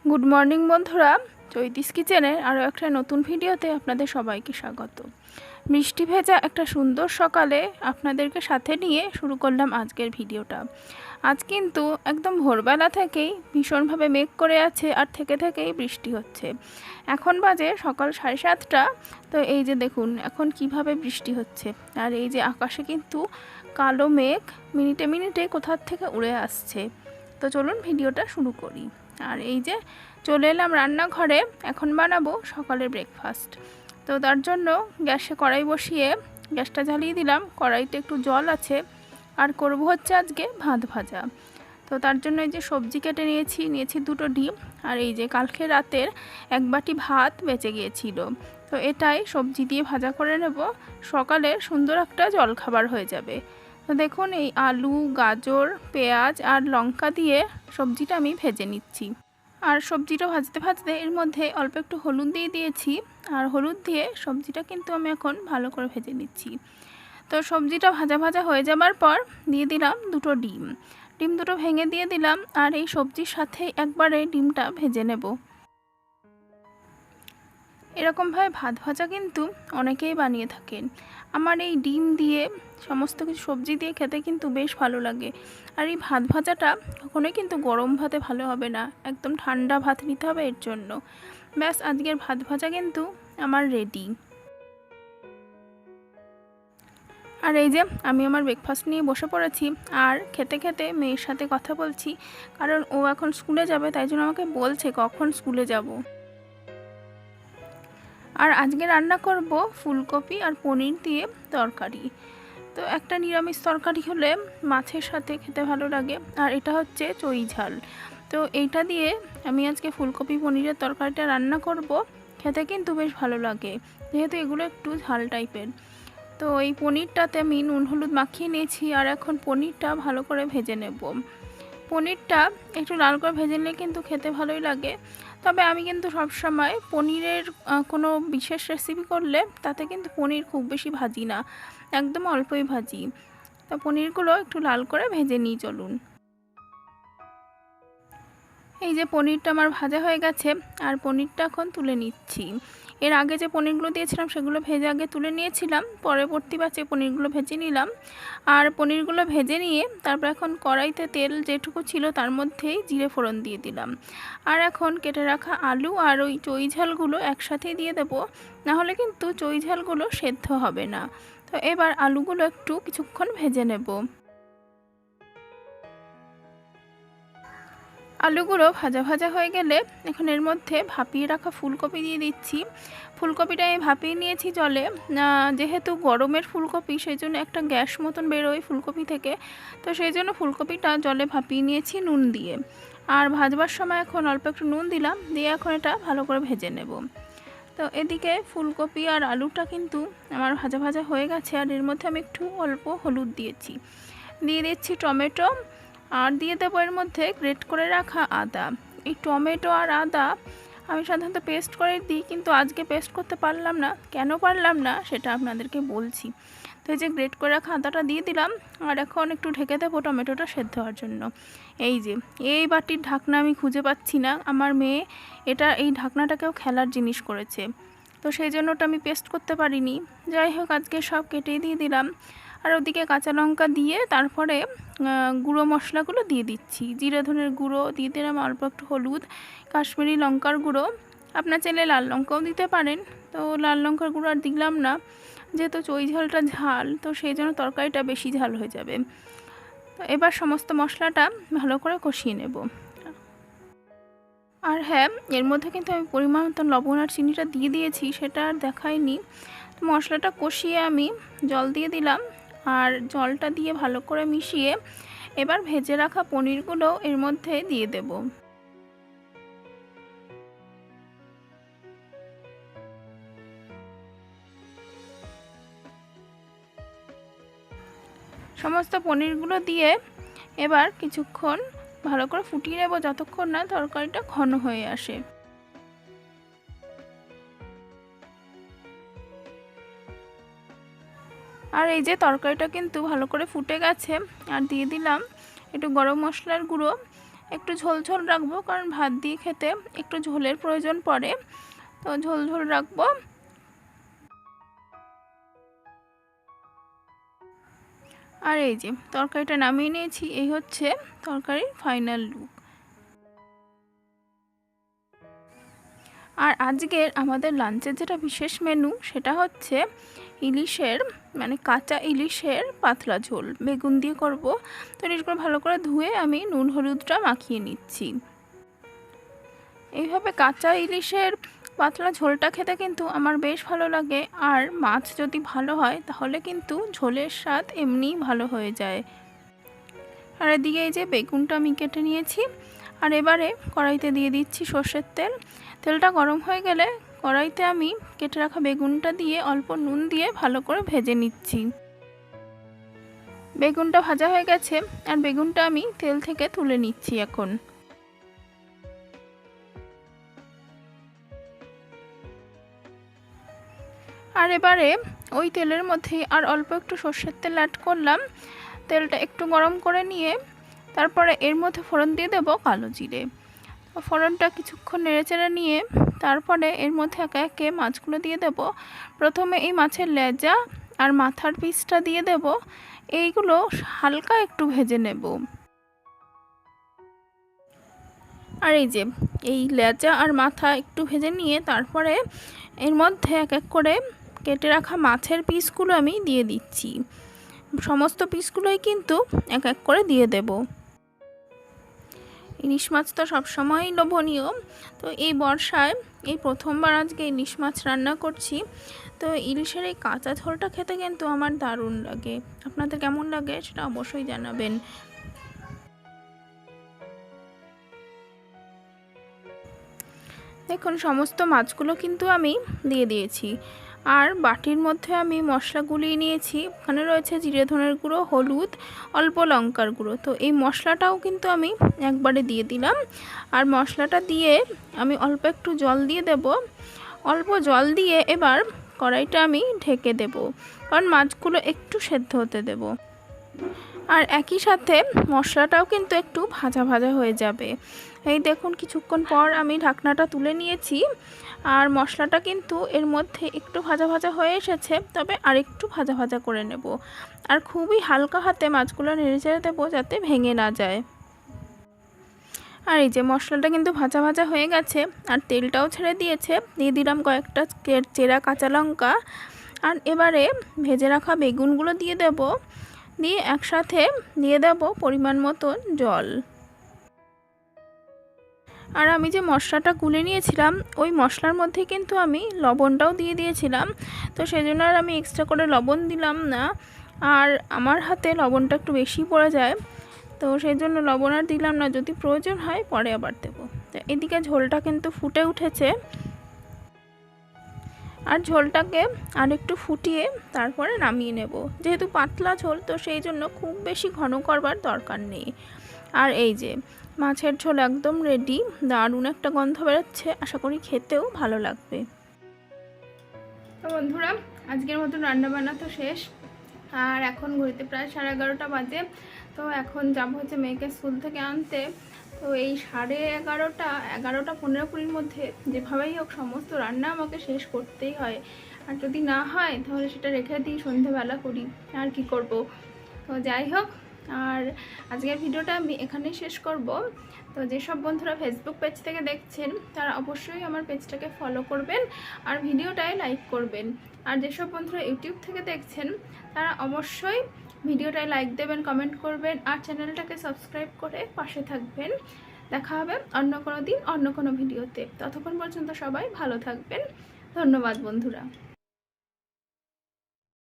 Good morning বন্ধুরা, চৈতিস কিচেনের আরও একটা নতুন ভিডিওতে আপনাদের সবাইকে স্বাগত। বৃষ্টি ভেজা একটা সুন্দর সকালে আপনাদেরকে সাথে নিয়ে শুরু করলাম আজকের ভিডিওটা। আজ কিন্তু একদম ভোরবেলা থেকেই ভীষণভাবে মেঘ করে আছে আর থেকেই বৃষ্টি হচ্ছে। এখন বাজে সকাল 7:30টা। তো এই যে দেখুন এখন কিভাবে বৃষ্টি হচ্ছে, আর এই যে আকাশে কিন্তু কালো মেঘ মিনিটে মিনিটে কোথার থেকে উড়ে আসছে। তো চলুন ভিডিওটা শুরু করি। আর এই যে চলে এলাম রান্নাঘরে, এখন বানাবো সকালের ব্রেকফাস্ট। তো তার জন্য গ্যাসে কড়াই বসিয়ে গ্যাসটা জ্বালিয়ে দিলাম। কড়াইতে একটু জল আছে আর করব হচ্ছে আজকে ভাত ভাজা। তো তার জন্য এই যে সবজি কেটে নিয়েছি দুটো ডিম, আর এই যে কালকে রাতের 1 বাটি ভাত বেঁচে গিয়েছিল। তো এটাই সবজি দিয়ে ভাজা করে নেব, সকালে সুন্দর একটা জলখাবার হয়ে যাবে। তো দেখুন এই আলু, গাজর, পেঁয়াজ আর লঙ্কা দিয়ে সবজিটা আমি ভেজে নিচ্ছি। আর সবজিটা ভাজতে ভাজতে এর মধ্যে অল্প একটু হলুদ দিয়ে দিয়েছি, আর হলুদ দিয়ে সবজিটা কিন্তু আমি এখন ভালো করে ভেজে নিচ্ছি। তো সবজিটা ভাজা ভাজা হয়ে যাবার পর দিয়ে দিলাম দুটো ডিম দুটো ভেঙে দিয়ে দিলাম, আর এই সবজির সাথে একবারে ডিমটা ভেজে নেব। এরকমভাবে ভাত ভাজা কিন্তু অনেকেই বানিয়ে থাকেন। আমার এই ডিম দিয়ে সমস্ত কিছু সবজি দিয়ে খেতে কিন্তু বেশ ভালো লাগে। আর এই ভাত ভাজাটা কখনোই কিন্তু গরম ভাতে ভালো হবে না, একদম ঠান্ডা ভাত নিতে হবে এর জন্য। ব্যাস আজকের ভাত ভাজা কিন্তু আমার রেডি। আর এই যে আমি আমার ব্রেকফাস্ট নিয়ে বসে পড়েছি, আর খেতে খেতে মেয়ের সাথে কথা বলছি, কারণ ও এখন স্কুলে যাবে, তাই জন্য আমাকে বলছে কখন স্কুলে যাব। আর আজকে রান্না করব ফুলকপি আর পনির দিয়ে তরকারি। তো একটা নিরামিষ তরকারি হলে মাছের সাথে খেতে ভালো লাগে, আর এটা হচ্ছে চই ঝাল। তো এইটা দিয়ে আমি আজকে ফুলকপি পনিরের তরকারিটা রান্না করব। খেতে কিন্তু বেশ ভালো লাগে, যেহেতু এগুলো একটু ঝাল টাইপের। তো এই পনিরটাতে আমি নুন হলুদ মাখিয়ে নিয়েছি, আর এখন পনিরটা ভালো করে ভেজে নেব। পনিরটা একটু লাল করে ভেজে নিলে কিন্তু খেতে ভালোই লাগে। তবে আমি কিন্তু সবসময় পনিরের কোনো বিশেষ রেসিপি করলে তাতে কিন্তু পনির খুব বেশি ভাজি না, একদম অল্পই ভাজি। তো পনিরগুলো একটু লাল করে ভেজে নিই চলুন। এই যে পনিরটা আমার ভাজা হয়ে গেছে, আর পনিরটা এখন তুলে নিচ্ছি। এর আগে যে পনিরগুলো দিয়েছিলাম সেগুলো ভেজে আগে তুলে নিয়েছিলাম, পরবর্তী ব্যাচে পনিরগুলো ভেজে নিলাম। আর পনিরগুলো ভেজে নিয়ে তারপর এখন কড়াইতে তেল যেটুকু ছিল তার মধ্যেই জিরে ফোড়ন দিয়ে দিলাম। আর এখন কেটে রাখা আলু আর ওই চই ঝালগুলো একসাথেই দিয়ে দেবো, নাহলে কিন্তু চই ঝালগুলো সেদ্ধ হবে না। তো এবার আলুগুলো একটু কিছুক্ষণ ভেজে নেব। আলুগুলো ভাজা ভাজা হয়ে গেলে এখন এর মধ্যে ভাপিয়ে রাখা ফুলকপি দিয়ে দিচ্ছি। ফুলকপিটা আমি ভাপিয়ে নিয়েছি জলে, যেহেতু গরমের ফুলকপি সেই জন্য একটা গ্যাস মতন বেরোয় ফুলকপি থেকে। তো সেই জন্য ফুলকপিটা জলে ভাপিয়ে নিয়েছি নুন দিয়ে। আর ভাজবার সময় এখন অল্প একটু নুন দিলাম, দিয়ে এখন এটা ভালো করে ভেজে নেব। তো এদিকে ফুলকপি আর আলুটা কিন্তু আমার ভাজা ভাজা হয়ে গেছে, আর এর মধ্যে আমি একটু অল্প হলুদ দিয়ে দিচ্ছি টমেটো, আর দিয়ে দেবো এর মধ্যে গ্রেট করে রাখা আদা। এই টমেটো আর আদা আমি সাধারণত পেস্ট করে দিই, কিন্তু আজকে পেস্ট করতে পারলাম না। কেন পারলাম না সেটা আপনাদেরকে বলছি। তো এই যে গ্রেট করে রাখা আদাটা দিয়ে দিলাম, আর এখন একটু ঢেকে দেবো টমেটোটা সেদ্ধ হওয়ার জন্য। এই যে এই বাটির ঢাকনা আমি খুঁজে পাচ্ছি না, আমার মেয়ে এই ঢাকনাটাকেও খেলার জিনিস করেছে, তো সেই জন্য ওটা আমি পেস্ট করতে পারিনি। যাই হোক আজকে সব কেটেই দিয়ে দিলাম। আর ওদিকে কাঁচা লঙ্কা দিয়ে তারপরে গুঁড়ো মশলাগুলো দিয়ে দিচ্ছি। জিরে ধনের গুঁড়ো দিয়ে দিলাম, অল্প একটু হলুদ, কাশ্মীরি লঙ্কার গুঁড়ো, আপনার চাইলে লাল লঙ্কাও দিতে পারেন। তো লাল লঙ্কার গুঁড়ো আর দিলাম না, যেহেতু চই ঝালটা ঝাল, তো সেই জন্য তরকারিটা বেশি ঝাল হয়ে যাবে। তো এবার সমস্ত মশলাটা ভালো করে কষিয়ে নেব। আর হ্যাঁ, এর মধ্যে কিন্তু আমি পরিমাণ মতো লবণ আর চিনিটা দিয়ে দিয়েছি, সেটা আর দেখাইনি। তো মশলাটা কষিয়ে আমি জল দিয়ে দিলাম, আর জলটা দিয়ে ভালো করে মিশিয়ে এবার ভেজে রাখা পনিরগুলো এর মধ্যে দিয়ে দেব। সমস্ত পনিরগুলো দিয়ে এবার কিছুক্ষণ ভালো করে ফুটিয়ে নেব, যতক্ষণ না তরকারিটা ঘন হয়ে আসে। আর এই যে তরকারিটা কিন্তু ভালো করে ফুটে গেছে, আর দিয়ে দিলাম একটু গরম মশলার গুঁড়ো। একটু ঝোল ঝোল রাখবো, কারণ ভাত দিয়ে খেতে একটু ঝোলের প্রয়োজন পড়ে, তো ঝোল ঝোল রাখবো। আর এই যে তরকারিটা নামিয়ে নিয়েছি, এই হচ্ছে তরকারির ফাইনাল লুক। আর আজকের আমাদের লাঞ্চের যেটা বিশেষ মেনু সেটা হচ্ছে ইলিশের, মানে কাঁচা ইলিশের পাতলা ঝোল বেগুন দিয়ে করব। তো ইলিশগুলো ভালো করে ধুয়ে আমি নুন হলুদটা মাখিয়ে নিচ্ছি। এইভাবে কাঁচা ইলিশের পাতলা ঝোলটা খেতে কিন্তু আমার বেশ ভালো লাগে, আর মাছ যদি ভালো হয় তাহলে কিন্তু ঝোলের স্বাদ এমনিই ভালো হয়ে যায়। আর এদিকে এই যে বেগুনটা আমি কেটে নিয়েছি, আর এবারে কড়াইতে দিয়ে দিচ্ছি সর্ষের তেল। তেলটা গরম হয়ে গেলে কড়াইতে আমি কেটে রাখা বেগুনটা দিয়ে অল্প নুন দিয়ে ভালো করে ভেজে নিচ্ছি। বেগুনটা ভাজা হয়ে গেছে, আর বেগুনটা আমি তেল থেকে তুলে নিচ্ছি এখন। আর এবারে ওই তেলের মধ্যে আর অল্প একটু সর্ষের তেল অ্যাড করলাম। তেলটা একটু গরম করে নিয়ে তারপরে এর মধ্যে ফোড়ন দিয়ে দেবো কালো জিরে। ফোড়নটা কিছুক্ষণ নেড়েচেড়ে নিয়ে তারপরে এর মধ্যে একে একে মাছগুলো দিয়ে দেব। প্রথমে এই মাছের লেজা আর মাথার পিসটা দিয়ে দেব, এইগুলো হালকা একটু ভেজে নেব। আর এই যে এই লেজা আর মাথা একটু ভেজে নিয়ে তারপরে এর মধ্যে এক এক করে কেটে রাখা মাছের পিসগুলো আমি দিয়ে দিচ্ছি। সমস্ত পিসগুলোই কিন্তু এক এক করে দিয়ে দেব। ইলিশ মাছ তো সবসময়ই লোভনীয়, তো এই বর্ষায় এই প্রথমবার আজকে ইলিশ মাছ রান্না করছি। তো ইলিশের এই কাঁচা ঝোলটা খেতে কিন্তু আমার দারুণ লাগে। আপনাদের কেমন লাগে সেটা অবশ্যই জানাবেন। দেখুন সমস্ত মাছগুলো কিন্তু আমি দিয়ে দিয়েছি, আর বাটির মধ্যে আমি মশলা গুলিয়ে নিয়েছি। ওখানে রয়েছে জিরে ধনের গুঁড়ো, হলুদ, অল্প লঙ্কার গুঁড়ো। তো এই মশলাটাও কিন্তু আমি একবারে দিয়ে দিলাম। আর মশলাটা দিয়ে আমি অল্প একটু জল দিয়ে দেব। অল্প জল দিয়ে এবার কড়াইটা আমি ঢেকে দেব, কারণ মাছগুলো একটু সেদ্ধ হতে দেব। আর একই সাথে মশলাটাও কিন্তু একটু ভাজা ভাজা হয়ে যাবে। এই দেখুন কিছুক্ষণ পর আমি ঢাকনাটা তুলে নিয়েছি, আর মশলাটা কিন্তু এর মধ্যে একটু ভাজা ভাজা হয়ে এসেছে, তবে আর একটু ভাজা ভাজা করে নেব। আর খুবই হালকা হাতে মাছগুলো নেড়েচেড়ে দেবো যাতে ভেঙে না যায়। আর এই যে মশলাটা কিন্তু ভাজা ভাজা হয়ে গেছে, আর তেলটাও ছেড়ে দিয়েছে। দিয়ে দিলাম কয়েকটা চেরা কাঁচা লঙ্কা, আর এবারে ভেজে রাখা বেগুনগুলো দিয়ে দেব। দিয়ে একসাথে দিয়ে দেব পরিমাণ মতন জল। আর আমি যে মশলাটা গুলে নিয়েছিলাম ওই মশলার মধ্যে কিন্তু আমি লবণটাও দিয়ে দিয়েছিলাম, তো সেজন্য আর আমি এক্সট্রা করে লবণ দিলাম না। আর আমার হাতে লবণটা একটু বেশি পড়ে যায়, তো সেই জন্য লবণ আর দিলাম না, যদি প্রয়োজন হয় পরে আবার দেবো। তো এদিকে ঝোলটা কিন্তু ফুটে উঠেছে, আর ঝোলটাকে আর একটু ফুটিয়ে তারপরে নামিয়ে নেব। যেহেতু পাতলা ঝোল, তো সেই জন্য খুব বেশি ঘন করবার দরকার নেই। আর এই যে মাছের ঝোল একদম রেডি, দারুণ একটা গন্ধ বেরোচ্ছে, আশা করি খেতেও ভালো লাগবে। তো বন্ধুরা আজকের মতন রান্নাবান্না তো শেষ, আর এখন ঘড়িতে প্রায় 11:30 বাজে। তো এখন যাব হচ্ছে মেয়েকে স্কুল থেকে আনতে। তো এই 11:30, 11টা 15-20 মধ্যে যেভাবেই হোক সমস্ত রান্না আমাকে শেষ করতেই হয়, আর যদি না হয় তাহলে সেটা রেখে দিই, সন্ধেবেলা করি, আর কি করব। তো যাই হোক, আর আজকের ভিডিওটা আমি এখানেই শেষ করব। তো যেসব বন্ধুরা ফেসবুক পেজ থেকে দেখছেন তারা অবশ্যই আমার পেজটাকে ফলো করবেন আর ভিডিওটায় লাইক করবেন। আর যেসব বন্ধুরা ইউটিউব থেকে দেখছেন তারা অবশ্যই ভিডিওটায় লাইক দেবেন, কমেন্ট করবেন, আর চ্যানেলটাকে সাবস্ক্রাইব করে পাশে থাকবেন। দেখা হবে অন্য কোনো দিন অন্য কোনো ভিডিওতে। ততক্ষণ পর্যন্ত সবাই ভালো থাকবেন। ধন্যবাদ বন্ধুরা।